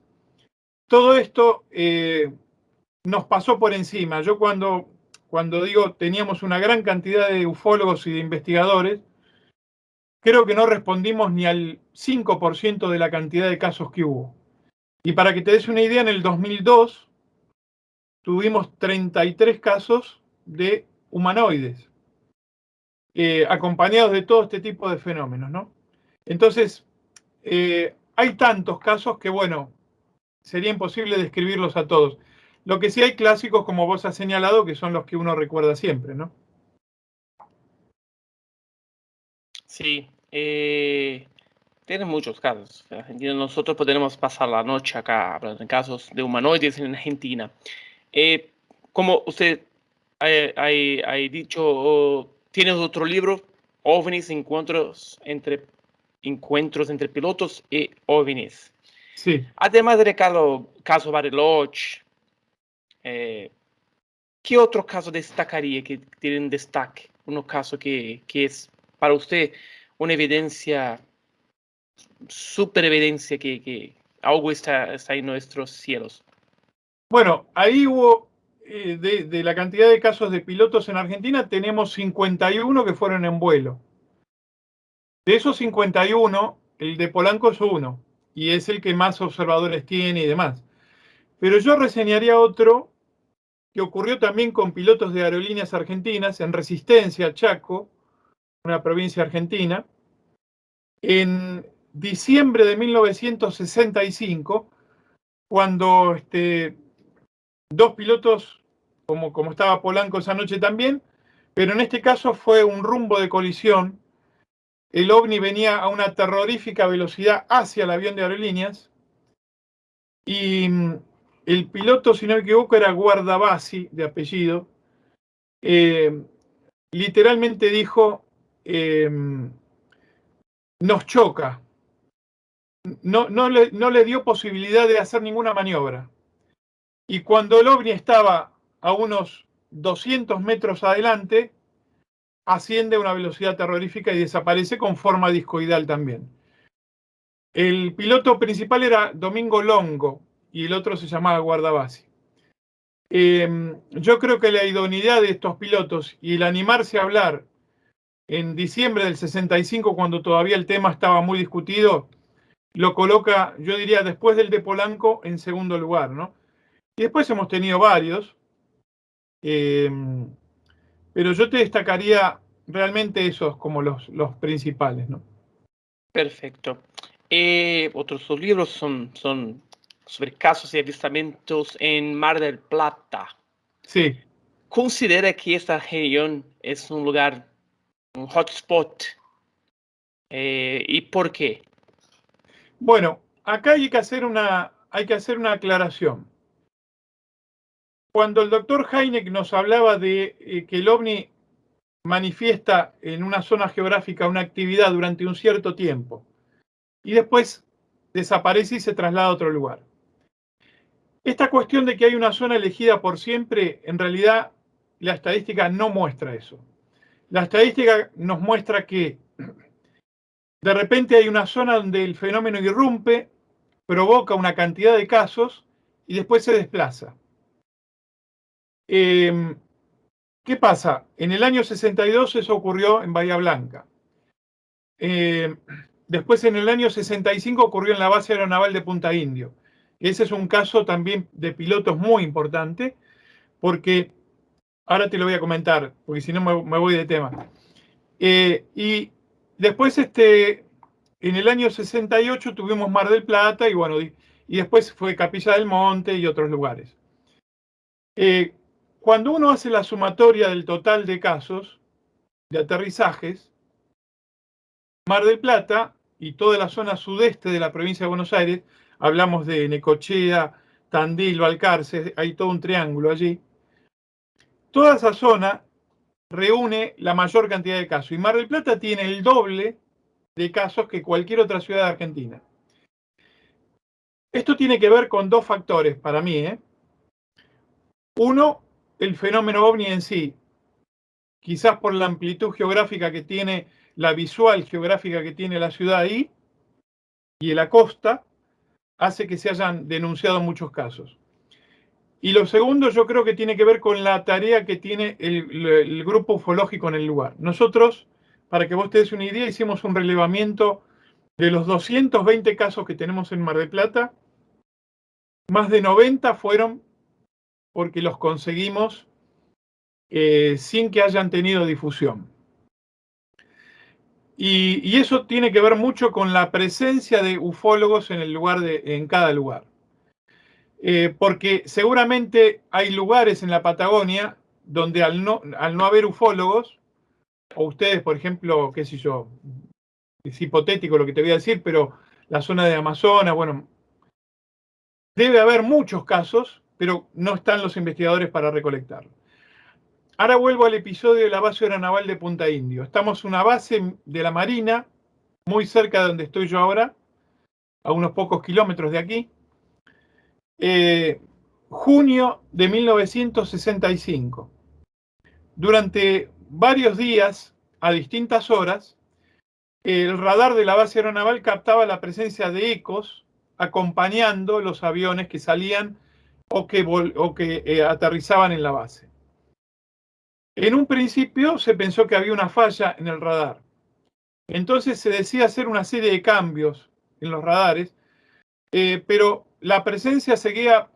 S2: Todo esto nos pasó por encima. Yo cuando digo teníamos una gran cantidad de ufólogos y de investigadores, creo que no respondimos ni al 5% de la cantidad de casos que hubo. Y para que te des una idea, en el 2002 tuvimos 33 casos de humanoides, acompañados de todo este tipo de fenómenos, ¿no? Entonces, hay tantos casos que, bueno, sería imposible describirlos a todos. Lo que sí hay clásicos, como vos has señalado, que son los que uno recuerda siempre, ¿no?
S3: Sí, tiene muchos casos. Nosotros podemos pasar la noche acá hablando de casos de humanoides en Argentina. Como usted ha dicho, tienes otro libro, OVNIs, encuentros entre pilotos y OVNIs.
S2: Sí.
S3: Además del caso Bariloche, ¿qué otro caso destacaría que tienen destaque? Un caso que es para usted una evidencia, super evidencia que algo está en nuestros cielos.
S2: Bueno, ahí hubo, de la cantidad de casos de pilotos en Argentina, tenemos 51 que fueron en vuelo. De esos 51, el de Polanco es uno, y es el que más observadores tiene y demás. Pero yo reseñaría otro que ocurrió también con pilotos de aerolíneas argentinas en Resistencia, Chaco, una provincia argentina, en diciembre de 1965, cuando dos pilotos, como estaba Polanco esa noche también, pero en este caso fue un rumbo de colisión. El ovni venía a una terrorífica velocidad hacia el avión de aerolíneas y el piloto, si no me equivoco, era Guardabasi, de apellido. Literalmente dijo, nos choca. No le dio posibilidad de hacer ninguna maniobra. Y cuando el ovni estaba a unos 200 metros adelante, asciende a una velocidad terrorífica y desaparece con forma discoidal también. El piloto principal era Domingo Longo y el otro se llamaba Guardabasi. Yo creo que la idoneidad de estos pilotos y el animarse a hablar en diciembre del 65, cuando todavía el tema estaba muy discutido, lo coloca, yo diría, después del de Polanco, en segundo lugar, ¿no? Y después hemos tenido varios, pero yo te destacaría realmente esos como los principales, ¿no?
S3: Perfecto. Otros dos libros son sobre casos y avistamientos en Mar del Plata.
S2: Sí.
S3: ¿Considera que esta región es un lugar, un hotspot? ¿Y por qué?
S2: Bueno, acá hay que hacer una aclaración. Cuando el doctor Heineck nos hablaba de que el ovni manifiesta en una zona geográfica una actividad durante un cierto tiempo y después desaparece y se traslada a otro lugar. Esta cuestión de que hay una zona elegida por siempre, en realidad la estadística no muestra eso. la estadística nos muestra que de repente hay una zona donde el fenómeno irrumpe, provoca una cantidad de casos y después se desplaza. ¿Qué pasa? En el año 62 eso ocurrió en Bahía Blanca. Después en el año 65 ocurrió en la base aeronaval de Punta Indio. Ese es un caso también de pilotos muy importante, porque ahora te lo voy a comentar, porque si no me voy de tema. Y después, en el año 68 tuvimos Mar del Plata y bueno, y después fue Capilla del Monte y otros lugares. Cuando uno hace la sumatoria del total de casos de aterrizajes, Mar del Plata y toda la zona sudeste de la provincia de Buenos Aires, hablamos de Necochea, Tandil, Balcarce, hay todo un triángulo allí. Toda esa zona reúne la mayor cantidad de casos y Mar del Plata tiene el doble de casos que cualquier otra ciudad de Argentina. Esto tiene que ver con dos factores para mí. Uno, el fenómeno ovni en sí, quizás por la amplitud geográfica que tiene, la visual geográfica que tiene la ciudad ahí y la costa, hace que se hayan denunciado muchos casos. Y lo segundo, yo creo que tiene que ver con la tarea que tiene el grupo ufológico en el lugar. Nosotros, para que vos te des una idea, hicimos un relevamiento de los 220 casos que tenemos en Mar del Plata. Más de 90 fueron porque los conseguimos sin que hayan tenido difusión. Y eso tiene que ver mucho con la presencia de ufólogos en el lugar en cada lugar. Porque seguramente hay lugares en la Patagonia donde al no haber ufólogos, o ustedes, por ejemplo, qué sé yo, es hipotético lo que te voy a decir, pero la zona de Amazonas, bueno, debe haber muchos casos, pero no están los investigadores para recolectarlos. Ahora vuelvo al episodio de la base aeronaval de Punta Indio. Estamos en una base de la Marina, muy cerca de donde estoy yo ahora, a unos pocos kilómetros de aquí. Junio de 1965. Durante varios días, a distintas horas, el radar de la base aeronaval captaba la presencia de ecos acompañando los aviones que salían o que aterrizaban en la base. En un principio se pensó que había una falla en el radar. Entonces se decía hacer una serie de cambios en los radares, pero la presencia seguía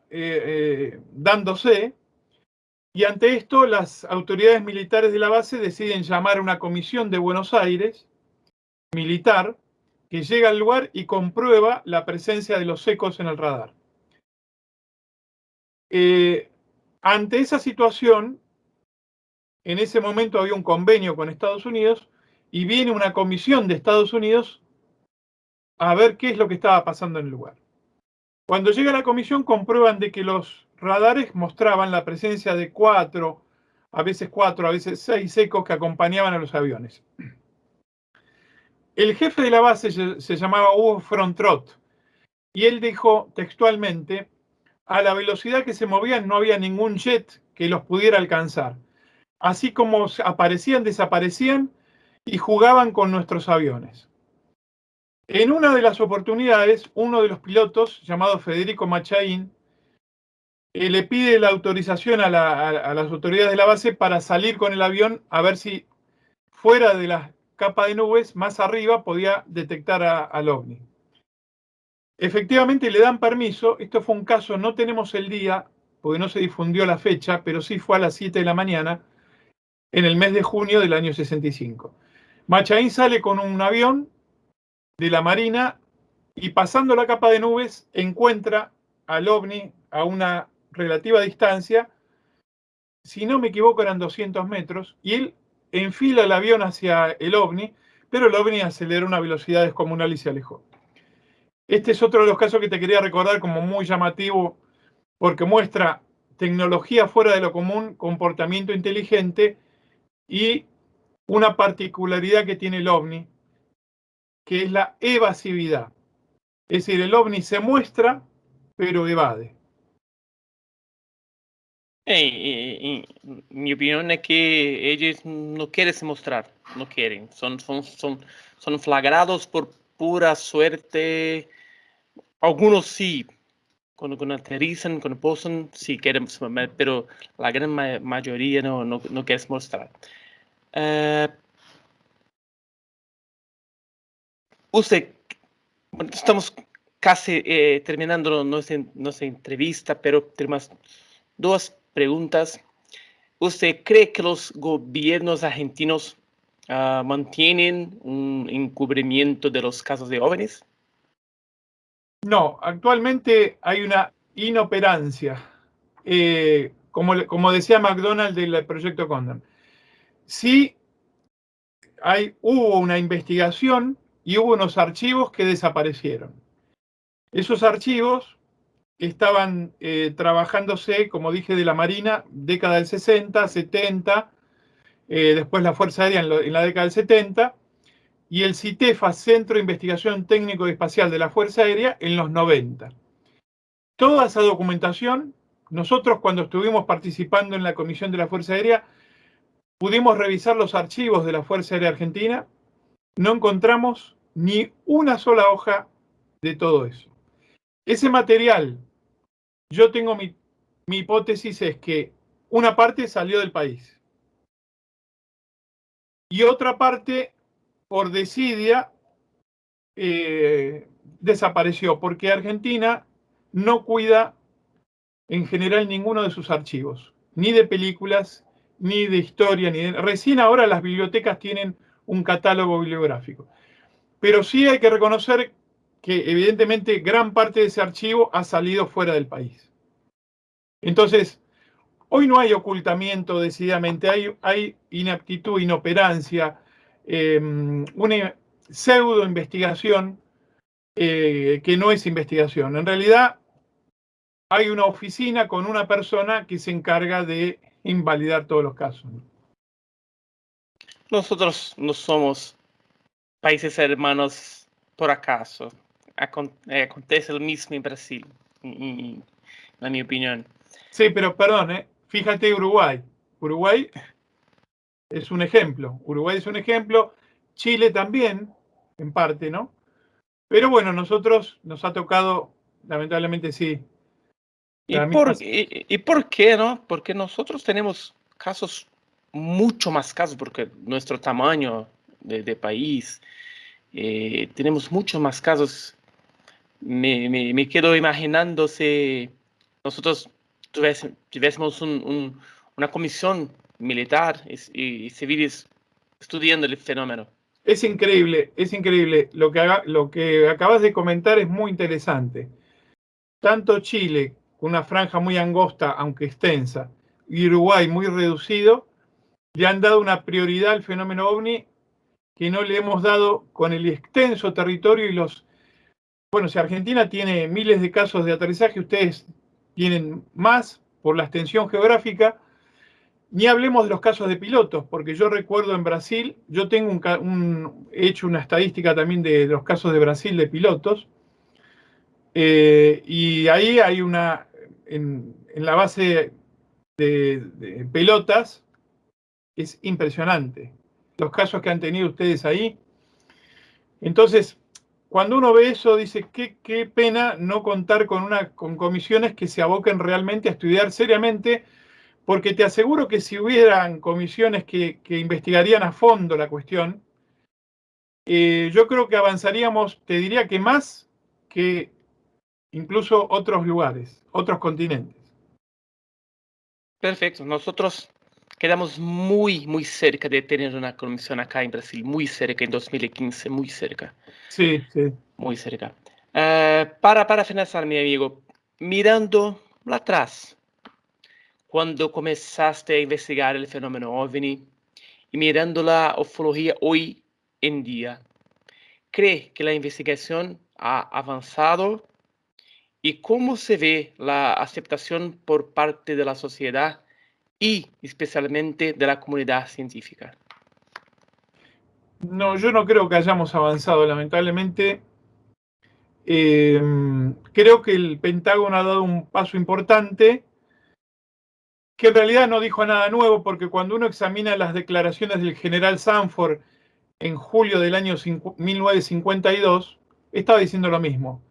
S2: dándose, y ante esto las autoridades militares de la base deciden llamar a una comisión de Buenos Aires, militar, que llega al lugar y comprueba la presencia de los ecos en el radar. Ante esa situación, en ese momento había un convenio con Estados Unidos y viene una comisión de Estados Unidos a ver qué es lo que estaba pasando en el lugar. Cuando llega la comisión comprueban de que los radares mostraban la presencia de cuatro, a veces 6 ecos que acompañaban a los aviones. El jefe de la base se llamaba Hugo Frontrot y él dijo textualmente: a la velocidad que se movían no había ningún jet que los pudiera alcanzar. Así como aparecían, desaparecían y jugaban con nuestros aviones. En una de las oportunidades, uno de los pilotos, llamado Federico Machain, le pide la autorización a las autoridades de la base para salir con el avión a ver si fuera de la capa de nubes, más arriba, podía detectar al ovni. Efectivamente le dan permiso. Esto fue un caso, no tenemos el día, porque no se difundió la fecha, pero sí fue a las 7 de la mañana, en el mes de junio del año 65. Machain sale con un avión de la Marina y pasando la capa de nubes encuentra al ovni a una relativa distancia, si no me equivoco eran 200 metros, y él enfila el avión hacia el ovni, pero el ovni aceleró a una velocidad descomunal y se alejó. Este es otro de los casos que te quería recordar como muy llamativo, porque muestra tecnología fuera de lo común, comportamiento inteligente y una particularidad que tiene el ovni, que es la evasividad. Es decir, el ovni se muestra, pero evade.
S3: Mi opinión es que ellos no quieren se mostrar, no quieren. Son flagrados por pura suerte. Algunos sí, cuando aterrizan, cuando posan, sí quieren, pero la gran mayoría no quieren mostrar. Usted, bueno, estamos casi terminando nuestra entrevista, pero tenemos dos preguntas. ¿Usted cree que los gobiernos argentinos mantienen un encubrimiento de los casos de jóvenes?
S2: No, actualmente hay una inoperancia, como decía McDonald del proyecto Condon. Sí, hubo una investigación y hubo unos archivos que desaparecieron. Esos archivos estaban trabajándose, como dije, de la Marina, década del 60, 70, después la Fuerza Aérea en la década del 70, y el CITEFA, Centro de Investigación Técnico y Espacial de la Fuerza Aérea, en los 90. Toda esa documentación, nosotros cuando estuvimos participando en la Comisión de la Fuerza Aérea, pudimos revisar los archivos de la Fuerza Aérea Argentina, no encontramos ni una sola hoja de todo eso. Ese material, yo tengo mi hipótesis es que una parte salió del país y otra parte, por desidia, desapareció, porque Argentina no cuida en general ninguno de sus archivos, ni de películas, ni de historia, Recién ahora las bibliotecas tienen un catálogo bibliográfico. Pero sí hay que reconocer que evidentemente gran parte de ese archivo ha salido fuera del país. Entonces, hoy no hay ocultamiento decididamente, hay inaptitud, inoperancia, una pseudo investigación que no es investigación. En realidad, hay una oficina con una persona que se encarga de invalidar todos los casos.
S3: Nosotros no somos países hermanos por acaso. Acontece lo mismo en Brasil, en mi opinión.
S2: Sí, pero perdón, fíjate Uruguay. Uruguay es un ejemplo. Uruguay es un ejemplo. Chile también, en parte, ¿no? Pero bueno, nosotros nos ha tocado, lamentablemente sí.
S3: ¿Y por qué no? Porque nosotros tenemos casos, mucho más casos, porque nuestro tamaño de país, tenemos muchos más casos. Me quedo imaginando si nosotros tuviésemos una comisión militar y civiles estudiando el fenómeno.
S2: Es increíble, es increíble. Lo que acabas de comentar es muy interesante. Tanto Chile, con una franja muy angosta, aunque extensa, y Uruguay muy reducido, le han dado una prioridad al fenómeno ovni que no le hemos dado con el extenso territorio y los... Bueno, si Argentina tiene miles de casos de aterrizaje, ustedes tienen más por la extensión geográfica. Ni hablemos de los casos de pilotos, porque yo recuerdo en Brasil, yo tengo he hecho una estadística también de los casos de Brasil de pilotos, y ahí hay en la base de pelotas, es impresionante los casos que han tenido ustedes ahí. Entonces, cuando uno ve eso, dice, qué pena no contar con comisiones que se aboquen realmente a estudiar seriamente, porque te aseguro que si hubieran comisiones que investigarían a fondo la cuestión, yo creo que avanzaríamos, te diría que más que incluso otros lugares, otros continentes.
S3: Perfecto. Nosotros quedamos muy cerca de tener una comisión acá en Brasil, muy cerca, en 2015, muy cerca.
S2: Sí, sí.
S3: Muy cerca. Para finalizar, mi amigo, mirando atrás, cuando comenzaste a investigar el fenómeno OVNI y mirando la ufología hoy en día, ¿cree que la investigación ha avanzado? ¿Y cómo se ve la aceptación por parte de la sociedad y especialmente de la comunidad científica?
S2: No, yo no creo que hayamos avanzado, lamentablemente. Creo que el Pentágono ha dado un paso importante, que en realidad no dijo nada nuevo, porque cuando uno examina las declaraciones del general Sanford en julio del año 1952, estaba diciendo lo mismo.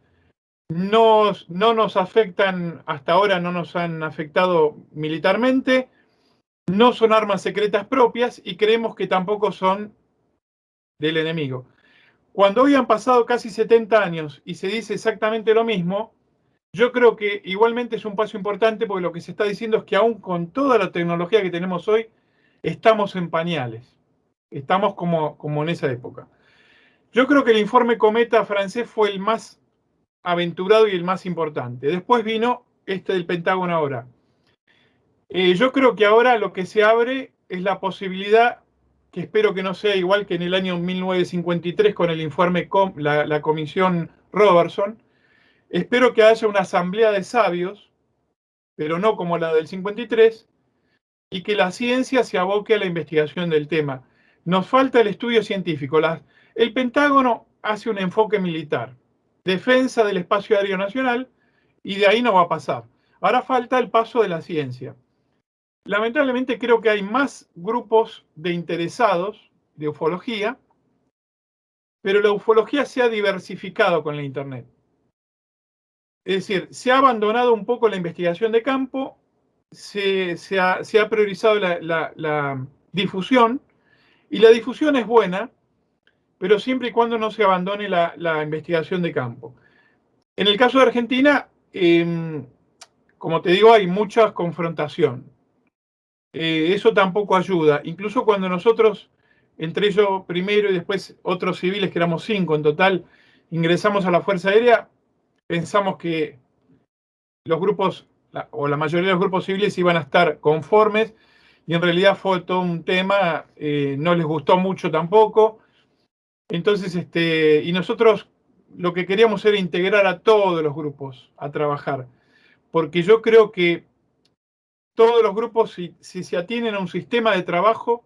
S2: No nos afectan, hasta ahora no nos han afectado militarmente, no son armas secretas propias y creemos que tampoco son del enemigo. Cuando hoy han pasado casi 70 años y se dice exactamente lo mismo, yo creo que igualmente es un paso importante, porque lo que se está diciendo es que aún con toda la tecnología que tenemos hoy, estamos en pañales. Estamos como en esa época. Yo creo que el informe Cometa francés fue el más aventurado y el más importante. Después vino este del Pentágono ahora. Yo creo que ahora lo que se abre es la posibilidad, que espero que no sea igual que en el año 1953 con el informe la comisión Robertson. Espero que haya una asamblea de sabios, pero no como la del 53, y que la ciencia se aboque a la investigación del tema. Nos falta el estudio científico. El Pentágono hace un enfoque militar, defensa del espacio aéreo nacional, y de ahí no va a pasar. Ahora falta el paso de la ciencia. Lamentablemente creo que hay más grupos de interesados de ufología, pero la ufología se ha diversificado con la Internet. Es decir, se ha abandonado un poco la investigación de campo, se ha priorizado la difusión, y la difusión es buena, pero siempre y cuando no se abandone la investigación de campo. En el caso de Argentina, como te digo, hay mucha confrontación. Eso tampoco ayuda. Incluso cuando nosotros, entre ellos primero y después otros civiles, que éramos 5 en total, ingresamos a la Fuerza Aérea, pensamos que los grupos, o la mayoría de los grupos civiles, iban a estar conformes, y en realidad fue todo un tema, no les gustó mucho tampoco. Entonces, y nosotros lo que queríamos era integrar a todos los grupos a trabajar, porque yo creo que todos los grupos, si se atienen a un sistema de trabajo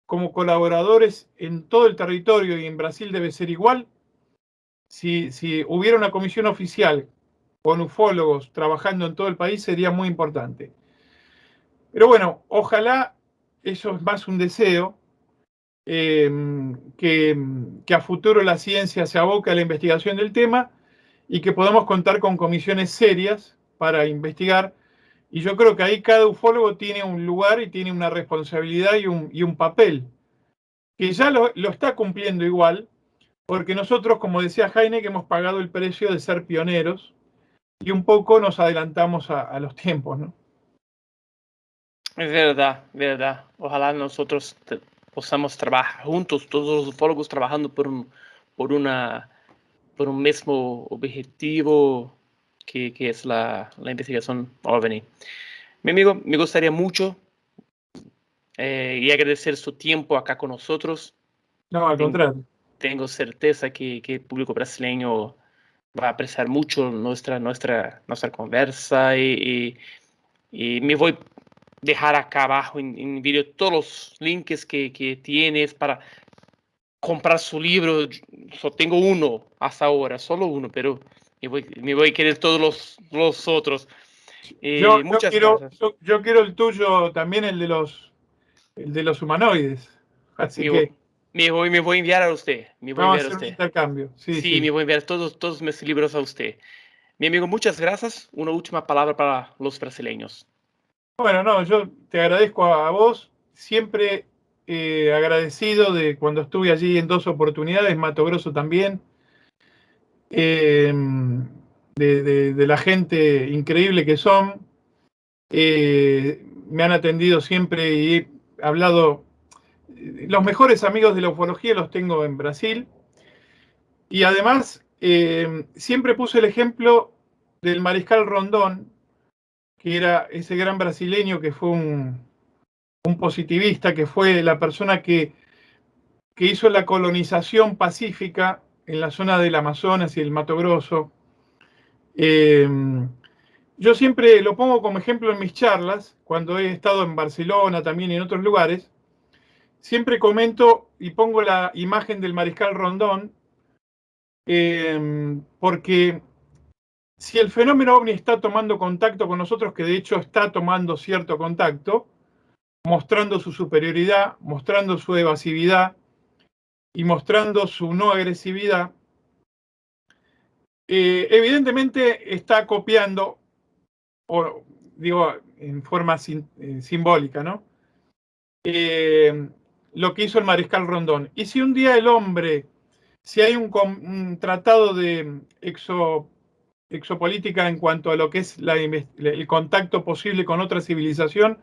S2: como colaboradores en todo el territorio, y en Brasil debe ser igual, si hubiera una comisión oficial con ufólogos trabajando en todo el país, sería muy importante. Pero bueno, ojalá, eso es más un deseo, que a futuro la ciencia se aboque a la investigación del tema y que podamos contar con comisiones serias para investigar. Y yo creo que ahí cada ufólogo tiene un lugar y tiene una responsabilidad y un papel, que ya lo está cumpliendo igual, porque nosotros, como decía Jaime, que hemos pagado el precio de ser pioneros y un poco nos adelantamos a los tiempos, ¿no?
S3: Es verdad, verdad. Ojalá nosotros podamos trabajar juntos, todos los ufólogos trabajando por una, por un mismo objetivo que es la investigación OVNI. Mi amigo, me gustaría mucho y agradecer su tiempo acá con nosotros.
S2: No, al contrario.
S3: Tengo certeza que el público brasileño va a apreciar mucho nuestra conversa y me voy a dejar acá abajo en video todos los links que tienes para comprar su libro. Solo tengo uno hasta ahora, solo uno, pero me voy a querer todos los otros. Muchas gracias.
S2: Yo quiero el tuyo también, el de los humanoides. Así que
S3: Me voy a enviar a usted. Me voy a
S2: vamos a
S3: enviar a
S2: hacer un
S3: usted.
S2: intercambio. Sí,
S3: Sí, me
S2: sí.
S3: voy a enviar todos mis libros a usted. Mi amigo, muchas gracias. Una última palabra para los brasileños.
S2: Bueno, no, yo te agradezco a vos. Siempre agradecido de cuando estuve allí en 2 oportunidades, Mato Grosso también. De la gente increíble que son. Me han atendido siempre y he hablado. Los mejores amigos de la ufología los tengo en Brasil. Y además, siempre puse el ejemplo del Mariscal Rondón, que era ese gran brasileño que fue un positivista, que fue la persona que hizo la colonización pacífica en la zona del Amazonas y el Mato Grosso. Yo siempre lo pongo como ejemplo en mis charlas, cuando he estado en Barcelona también y en otros lugares. Siempre comento y pongo la imagen del Mariscal Rondón, porque si el fenómeno ovni está tomando contacto con nosotros, que de hecho está tomando cierto contacto, mostrando su superioridad, mostrando su evasividad y mostrando su no agresividad, evidentemente está copiando, o digo en forma simbólica, ¿no? Lo que hizo el mariscal Rondón. Y si un día el hombre, si hay un tratado de exopolítica en cuanto a lo que es el contacto posible con otra civilización,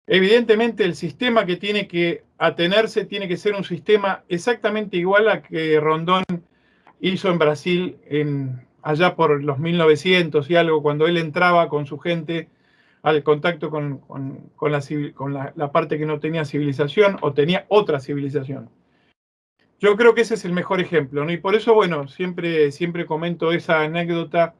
S2: evidentemente el sistema que tiene que atenerse tiene que ser un sistema exactamente igual a que Rondón hizo en Brasil allá por los 1900 y algo, cuando él entraba con su gente al contacto con la parte que no tenía civilización o tenía otra civilización. Yo creo que ese es el mejor ejemplo, ¿no? Y por eso, bueno, siempre comento esa anécdota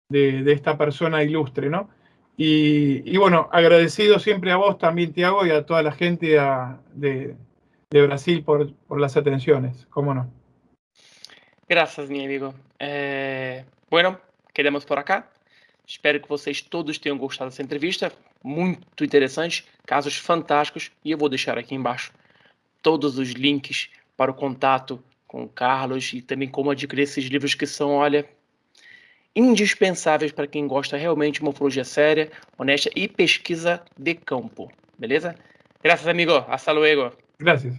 S2: de esta persona ilustre, ¿no? Y bueno, agradecido siempre a vos también, Tiago, y a toda la gente de Brasil por las atenciones, cómo no.
S3: Graças, meu amigo. Bueno, quedamos por acá. Espero que vocês todos tenham gostado dessa entrevista. Muito interessante, casos fantásticos. E eu vou deixar aqui embaixo todos os links para o contato com o Carlos e também como adquirir esses livros que são, olha, indispensáveis para quem gosta realmente de uma ufologia séria, honesta e pesquisa de campo. Beleza? Graças, amigo. Hasta luego.
S2: Gracias.